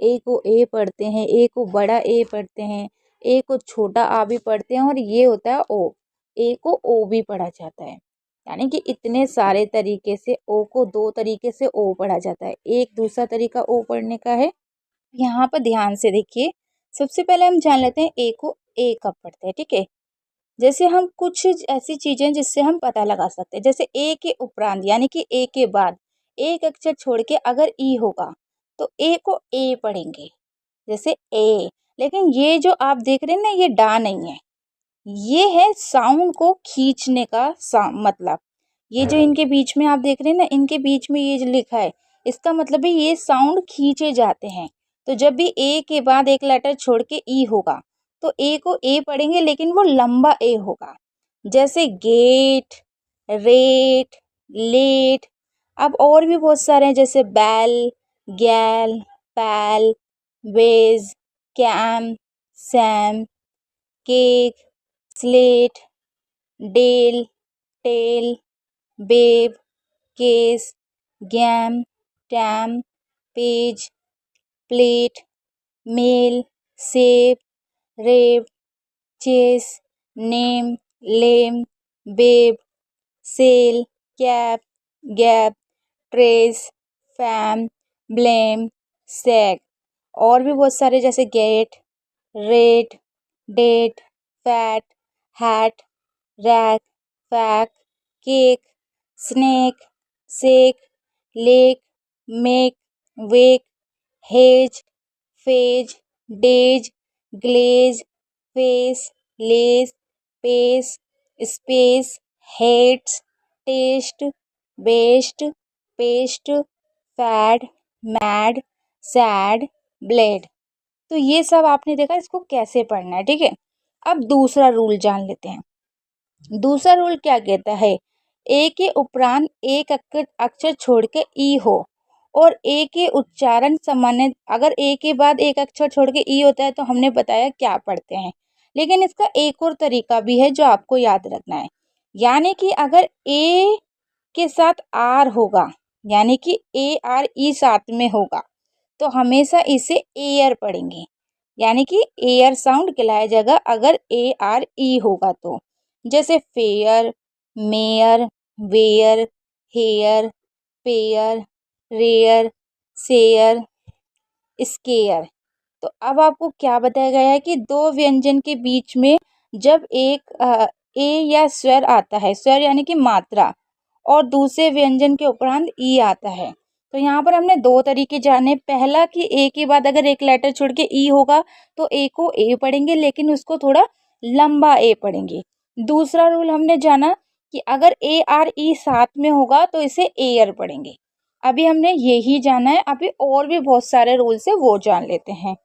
ए को ए पढ़ते हैं, ए को बड़ा ए पढ़ते हैं, ए को छोटा आ भी पढ़ते हैं, और ये होता है ओ, ए को ओ भी पढ़ा जाता है। यानी कि इतने सारे तरीके से ओ को 2 तरीके से ओ पढ़ा जाता है। एक दूसरा तरीका ओ पढ़ने का है, यहाँ पर ध्यान से देखिए। सबसे पहले हम जान लेते हैं ए को ए कब पढ़ते हैं, ठीक है। जैसे हम कुछ ऐसी चीजें जिससे हम पता लगा सकते हैं, जैसे ए के उपरांत यानी कि ए के बाद एक अक्षर छोड़ के अगर ई होगा तो ए को ए पढ़ेंगे, जैसे ए। लेकिन ये जो आप देख रहे हैं ना, ये डा नहीं है, ये है साउंड को खींचने का मतलब। ये जो इनके बीच में आप देख रहे हैं ना, इनके बीच में ये जो लिखा है, इसका मतलब है ये साउंड खींचे जाते हैं। तो जब भी ए के बाद एक लेटर छोड़ के ई होगा तो ए को ए पढ़ेंगे, लेकिन वो लंबा ए होगा, जैसे गेट, रेट, लेट। अब और भी बहुत सारे हैं, जैसे bale, gale, pale, wage, came, same, cake, slate, dale, tale, babe, case, game, tame, page, plate, male, sabe, rabe, chase, name, lame, babe, sale, cape, gape, trace, fame, blame, sage. और भी बहुत सारे, जैसे gate, rate, date, fate, hate, rake, fake, cake, snake, sake, lake, make, wake, haze, phase, daze, glaze, face, lace, pace, space, hates, taste, baste, paste, fade, made, sade, blade. तो ये सब आपने देखा, इसको कैसे पढ़ना है, ठीक है। अब दूसरा रूल जान लेते हैं। दूसरा रूल क्या कहता है, ए के उपरांत एक अक्षर छोड़ के ई हो और ए के उच्चारण सामान्य, अगर ए के बाद एक अक्षर छोड़ के ई होता है तो हमने बताया क्या पढ़ते हैं। लेकिन इसका एक और तरीका भी है जो आपको याद रखना है, यानी कि अगर ए के साथ आर होगा, यानी कि ए आर ई साथ में होगा, तो हमेशा इसे एयर पढ़ेंगे, यानी कि एयर साउंड कहलाया जाएगा अगर ए आर ई होगा तो। जैसे fair, mare, wear, hair, pair, rare, sayer, scare. तो अब आपको क्या बताया गया है कि दो व्यंजन के बीच में जब एक ए या स्वर आता है, स्वर यानी कि मात्रा, और दूसरे व्यंजन के उपरांत ई आता है, तो यहाँ पर हमने दो तरीके जाने। पहला कि ए के बाद अगर एक लेटर छोड़ के ई होगा तो ए को ए पढ़ेंगे, लेकिन उसको थोड़ा लंबा ए पढ़ेंगे। दूसरा रूल हमने जाना कि अगर ए आर ई साथ में होगा तो इसे एयर पढ़ेंगे। अभी हमने यही जाना है, अभी और भी बहुत सारे रूल्स है वो जान लेते हैं।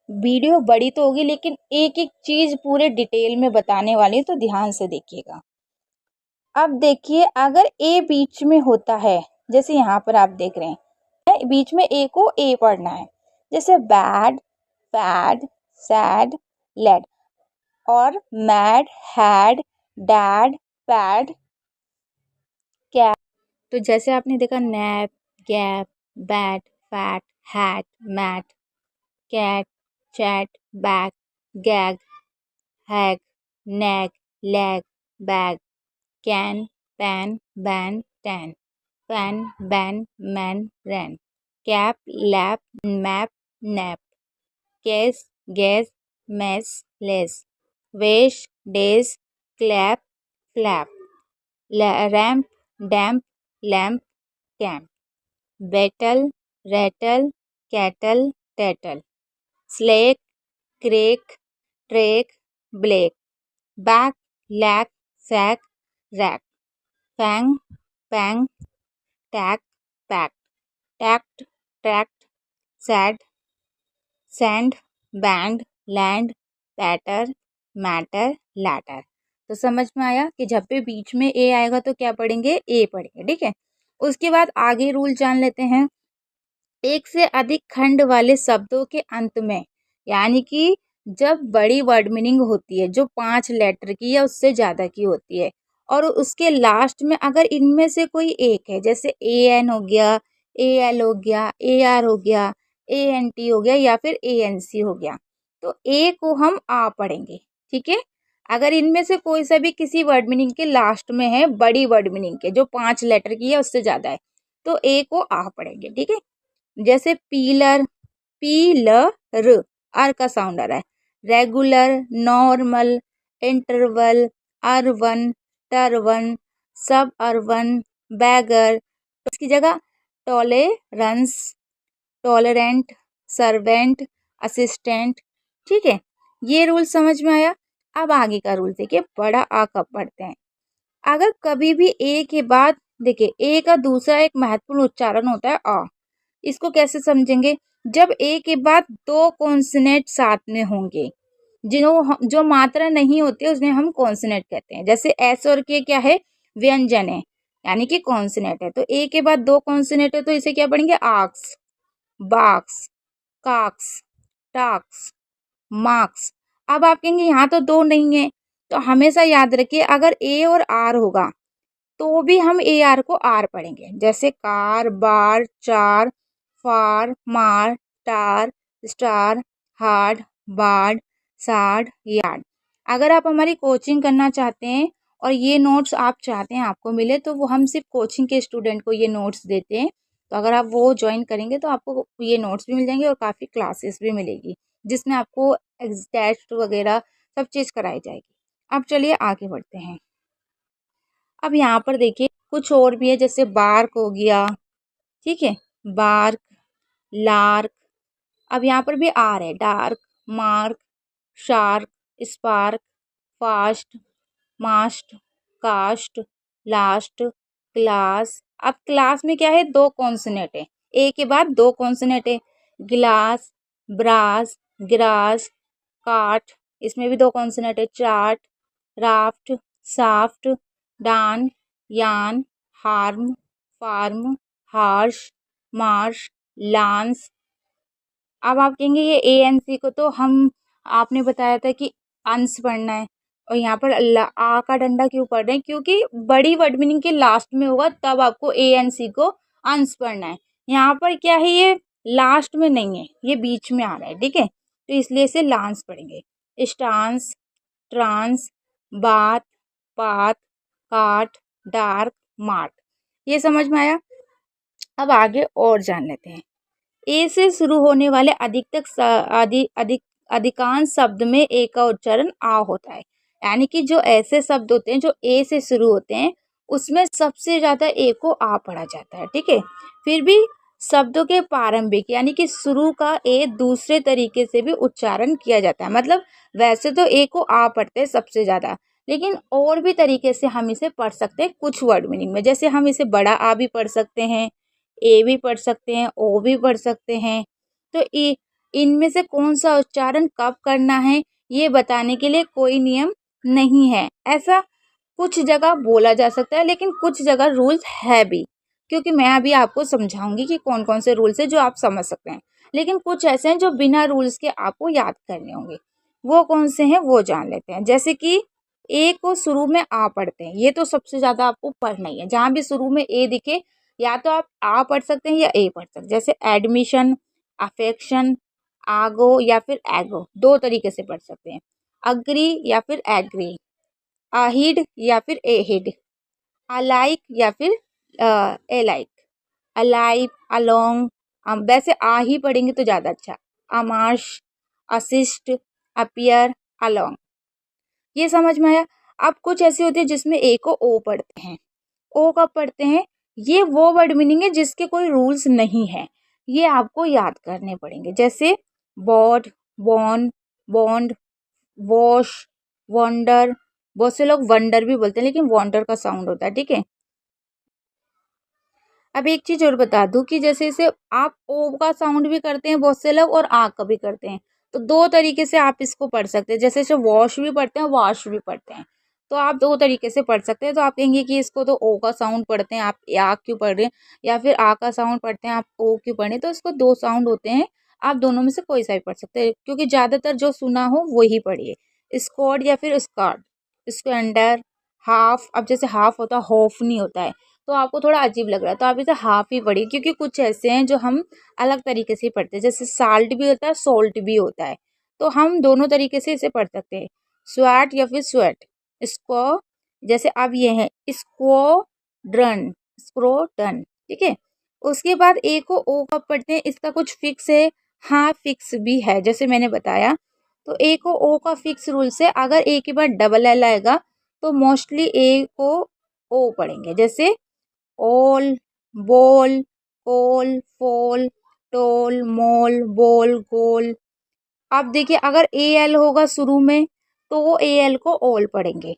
वीडियो बड़ी तो होगी लेकिन एक एक चीज पूरे डिटेल में बताने वाली है, तो ध्यान से देखिएगा। अब देखिए, अगर ए बीच में होता है, जैसे यहाँ पर आप देख रहे हैं बीच में ए को ए पढ़ना है, जैसे बैड, फैड, सैड, लेड, और mad, had, dad, pad, cap. तो जैसे आपने देखा nap, gap, bat, fat, hat, mat, cat, chat, back, gag, hag, nag, lag, bag, can, pan, ban, tan, pan, ban, man, ran, cap, lap, map, nap, cass, gas, mass, lass, wash, daz, clap, flap, ramp, damp, lamp, camp, battle, rattle, cattle, tattle, slack, crack, track, black, back, lack, sack, rack, fang, Paing, tech, pact, tact, tract, sad, sand, band, land, patter, matter, latter. तो समझ में आया कि जब भी बीच में ए आएगा तो क्या पढ़ेंगे, ए पढ़ेंगे, ठीक है। उसके बाद आगे रूल जान लेते हैं। एक से अधिक खंड वाले शब्दों के अंत में, यानी कि जब बड़ी वर्ड मीनिंग होती है जो 5 लेटर की या उससे ज़्यादा की होती है, और उसके लास्ट में अगर इनमें से कोई एक है, जैसे ए एन हो गया, ए एल हो गया, ए आर हो गया, ANT हो गया या फिर ANC हो गया। तो ए को हम आ पढ़ेंगे, ठीक है। अगर इनमें से कोई सा भी किसी वर्ड मीनिंग के लास्ट में है, बड़ी वर्ड मीनिंग के जो 5 लेटर की है उससे ज्यादा है, तो ए को आ पढ़ेंगे, ठीक है। जैसे पीलर, पीलर, आर का साउंड आ रहा है। रेगुलर, नॉर्मल, इंटरवल, अर्वन, टर्वन, सब अर्वन, बैगर। इसकी जगह टॉलेरेंस, टॉलरेंट, सर्वेंट, असिस्टेंट, ठीक है। ये रूल समझ में आया। अब आगे का रूल देखिए, बड़ा आ कब पढ़ते हैं। अगर कभी भी ए के बाद, देखिए ए का दूसरा एक महत्वपूर्ण उच्चारण होता है आ। इसको कैसे समझेंगे? जब ए के बाद 2 कॉन्सोनेंट साथ में होंगे, जो मात्रा नहीं होती है उसमें हम कॉन्सोनेंट कहते हैं। जैसे एस और के क्या है? व्यंजन है, यानी कि कॉन्सोनेंट है। तो ए के बाद 2 कॉन्सोनेंट है तो इसे क्या पढ़ेंगे? आक्स, बाक्स, काक्स, टाक्स, मार्क्स। अब आप कहेंगे यहाँ तो 2 नहीं है, तो हमेशा याद रखिए अगर ए और आर होगा तो भी हम ए आर को आर पढ़ेंगे। जैसे कार, बार, चार, फार, मार, टार, स्टार, हार्ड, बार्ड, साड, यार्ड। अगर आप हमारी कोचिंग करना चाहते हैं और ये नोट्स आप चाहते हैं आपको मिले, तो वो हम सिर्फ कोचिंग के स्टूडेंट को ये नोट्स देते हैं। तो अगर आप वो ज्वाइन करेंगे तो आपको ये नोट्स भी मिल जाएंगे और काफ़ी क्लासेस भी मिलेगी, जिसमें आपको टेस्ट वगैरह सब चीज़ कराई जाएगी। अब चलिए आगे बढ़ते हैं। अब यहाँ पर देखिए कुछ और भी है, जैसे बार्क हो गया, ठीक है, बार्क, लार्क। अब यहाँ पर भी आर है, dark, mark, shark, spark, fast, mast, cast, last, class. अब क्लास में क्या है? 2 कॉन्सोनेंट है, ए के बाद 2 कॉन्सोनेंट है। गिलास, ब्रास, ग्रास, काट, इसमें भी 2 कॉन्सोनेंट है। Chart, raft, shaft, dawn, yawn, harm, farm, harsh, marsh, lance. अब आप कहेंगे ये ANC को तो हम, आपने बताया था कि अंश पढ़ना है, और यहाँ पर आ का डंडा क्यों पढ़ रहे हैं? क्योंकि बड़ी वर्ड मीनिंग के लास्ट में होगा तब आपको ANC को अंश पढ़ना है। यहाँ पर क्या है, ये लास्ट में नहीं है, ये बीच में आ रहा है, ठीक है, तो इसलिए इसे लांस पढ़ेंगे। स्टांस, ट्रांस, बात, पात, काट, डार्क, मार्ट। ये समझ में आया। अब आगे और जान लेते हैं। ए से शुरू होने वाले अधिकांश शब्द में ए का उच्चारण आ होता है। यानी कि जो ऐसे शब्द होते हैं जो ए से शुरू होते हैं उसमें सबसे ज्यादा ए को आ पढ़ा जाता है, ठीक है। फिर भी शब्दों के प्रारंभिक यानी कि शुरू का ए दूसरे तरीके से भी उच्चारण किया जाता है। मतलब वैसे तो ए को आ पढ़ते हैं सबसे ज्यादा, लेकिन और भी तरीके से हम इसे पढ़ सकते हैं कुछ वर्ड मीनिंग में। जैसे हम इसे बड़ा आ भी पढ़ सकते हैं, ए भी पढ़ सकते हैं, ओ भी पढ़ सकते हैं। तो इनमें से कौन सा उच्चारण कब करना है ये बताने के लिए कोई नियम नहीं है। ऐसा कुछ जगह बोला जा सकता है, लेकिन कुछ जगह रूल्स है भी, क्योंकि मैं अभी आपको समझाऊंगी कि कौन कौन से रूल्स है जो आप समझ सकते हैं। लेकिन कुछ ऐसे हैं जो बिना रूल्स के आपको याद करने होंगे। वो कौन से हैं वो जान लेते हैं। जैसे कि ए को शुरू में आ पढ़ते हैं, ये तो सबसे ज्यादा आपको पढ़ना ही है। जहां भी शुरू में ए दिखे या तो आप आ पढ़ सकते हैं या ए पढ़ सकते हैं। जैसे एडमिशन, अफेक्शन, आगो या फिर एगो, 2 तरीके से पढ़ सकते हैं। अग्री या फिर एग्री, अहिड या फिर एहिड, अलाइक या फिर एलाइक, अलाइव, अलोंग। वैसे आ ही पढ़ेंगे तो ज़्यादा अच्छा। अमाश, असिस्ट, अपियर, अलोंग। ये समझ में आया। अब कुछ ऐसे होते हैं जिसमें ए को ओ पढ़ते हैं। ओ कब पढ़ते हैं? ये वो वर्ड मीनिंग है जिसके कोई रूल्स नहीं है, ये आपको याद करने पड़ेंगे। जैसे बॉड, बॉन, बॉन्ड, वॉश, वॉन्डर। बहुत से लोग वंडर भी बोलते हैं लेकिन वॉन्डर का साउंड होता है, ठीक है। अब एक चीज और बता दूं कि जैसे इसे आप ओ का साउंड भी करते हैं बहुत से लोग और आ का भी करते हैं, तो 2 तरीके से आप इसको पढ़ सकते हैं। जैसे इसे वॉश भी पढ़ते हैं, वॉश भी पढ़ते हैं, तो आप 2 तरीके से पढ़ सकते हैं। तो आप कहेंगे कि इसको तो ओ का साउंड पढ़ते हैं, आप आ क्यों पढ़ रहे हैं, या फिर आ का साउंड पढ़ते हैं आप ओ क्यों पढ़ रहे हैं। तो इसको 2 साउंड होते हैं, आप दोनों में से कोई सा भी पढ़ सकते हैं, क्योंकि ज्यादातर जो सुना हो वही पढ़िए। स्क्वाड या फिर स्कार्ड, स्क्वेंडर, हाफ। अब जैसे हाफ होता है, हॉफ नहीं होता है, तो आपको थोड़ा अजीब लग रहा है तो आप इसे हाफ ही पढ़िए, क्योंकि कुछ ऐसे हैं जो हम अलग तरीके से पढ़ते हैं, जैसे साल्ट भी होता है, सोल्ट भी होता है, तो हम दोनों तरीके से इसे पढ़ सकते हैं, स्वैट या फिर स्वेट। इसको जैसे अब ये है स्क्वाड्रन, स्क्वाड्रन, ठीक है। उसके बाद ए को ओ कब पढ़ते हैं, इसका कुछ फिक्स है? हाँ फिक्स भी है, जैसे मैंने बताया। तो ए को ओ का फिक्स रूल से अगर ए के बाद डबल एल आएगा तो मोस्टली ए को ओ पढ़ेंगे, जैसे ओल, बोल, कोल, फोल, टोल, मोल, बोल, गोल। अब देखिए अगर ए एल होगा शुरू में तो वो ए एल को ओल पढ़ेंगे,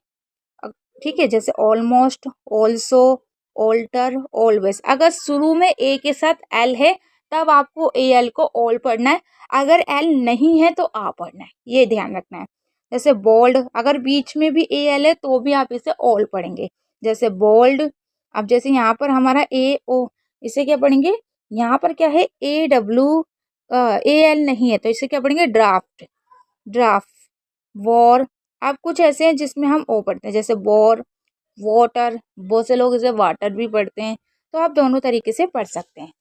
ठीक है, जैसे ऑलमोस्ट, ऑल्सो, ऑल्टर, ऑलवेज। अगर शुरू में ए के साथ एल है तब आपको ए एल को ऑल पढ़ना है, अगर एल नहीं है तो आ पढ़ना है, ये ध्यान रखना है। जैसे बोल्ड, अगर बीच में भी ए एल है तो भी आप इसे ऑल पढ़ेंगे, जैसे बोल्ड। अब जैसे यहाँ पर हमारा ए ओ, इसे क्या पढ़ेंगे, यहाँ पर क्या है ए डब्ल्यू, ए एल नहीं है तो इसे क्या पढ़ेंगे, ड्राफ्ट, ड्राफ्ट। वॉर, अब कुछ ऐसे हैं जिसमें हम ओ पढ़ते हैं, जैसे वॉर, वाटर, बहुत से लोग इसे वाटर भी पढ़ते हैं, तो आप दोनों तरीके से पढ़ सकते हैं।